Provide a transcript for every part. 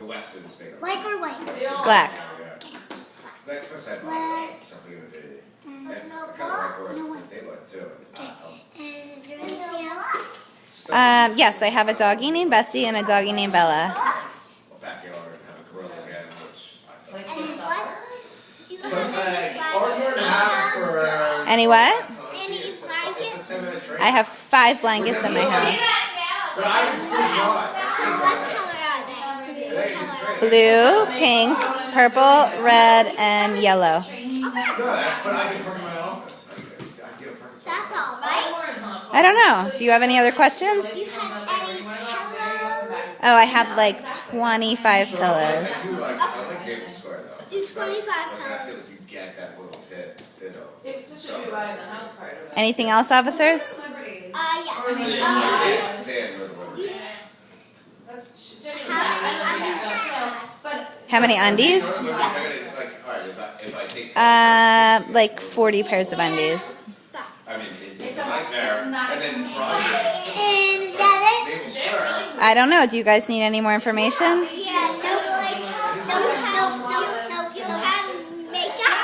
Weston's bigger. Black or white? Black. Next person I like something to do. And I kind of like where they look too. And is there anything else? Yes, I have a doggy named Bessie and a doggy named Bella. Backyard and have a gorilla again, which I And what? Do you But have any Arthur and a half for Any what? Any it's a blankets? 10-minute train. I have 5 blankets in my house. But I can still draw it. So what color are they? They can train. Blue, pink, purple, red, and yellow. No, but I can park in my office. I can get a parking spot. That's all, right? I don't know. Do you have any other questions? Do you have any pillows? Oh, I have like 25 pillows. I like Gable Square though. Do 25 Like, I feel pillows. like you get that little bit of. This should be why in the house part of it. Anything else, officers? Yeah. I can't stand where the women is. That's How many undies do you have? How many undies? If I take, Like 40 pairs of undies. I mean, it's a nightmare, and then driving. And is that it? Maple Square. I don't know. Do you guys need any more information? Yeah, no, like, no, you have makeup?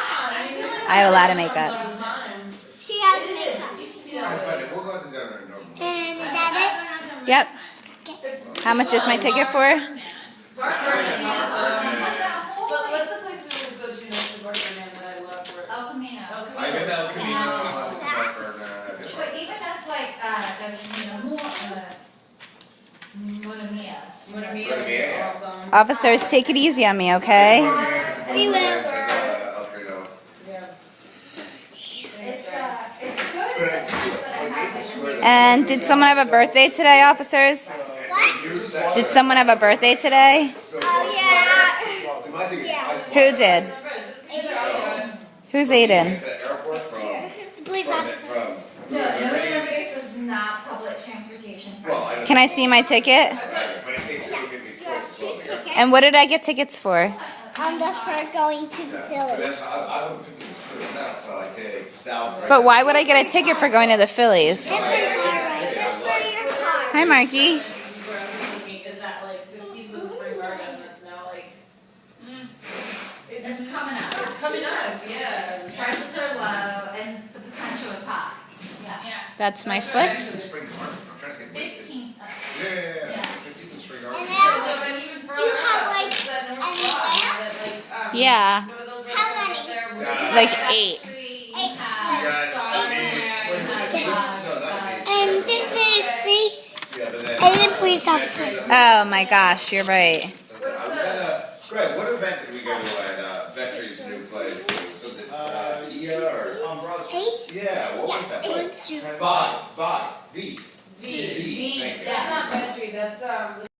I have a lot of makeup. She has makeup. I find it. We'll go out to dinner in Norman. And is that Yep. How much is my ticket for? But what's the place we always go to next to Barker that I love for El Camino. I've been to El Camino. I'll have to go for But even that's like, Mona Mia. yeah. awesome. Officers, take it easy on me, okay? We will. Yeah. It's good in the sense that it has like And did someone have a birthday today, officers? What? Did someone have a birthday today? Oh, yeah. Who did? Who's Aiden? The airport from. The police officer. No, River Base is not public transportation. Well, I don't Can I see my ticket? know, but it takes twice as long to get. And what did I get tickets for? Just for going to the But village. that's, I'm 50 minutes now, so I take south. But why would I get a ticket for going to the Phillies? Just for your car. Hi, Marky. Is that like 15 Blue Spring Garden that's now like It's coming up. it's coming up, yeah. Prices are low and the potential is high. Yeah. That's my foot. Spring Garden. I'm trying to think. 15. Yeah. 15 Spring Garden. And So now, then even further do you have, up, like, it's that North any Block, lamps? that, like, Yeah. what are those How restaurants many? up there? Like 8. You Eight. have and this is, see, Yeah, but then. Aiden police officer. Oh my gosh, you're right. I was at Greg, what event did we go to at Veterans New Place? So the Tia or? 8? Yeah, what was that place? Two. V. V. Thank you. That's not Veggie, that's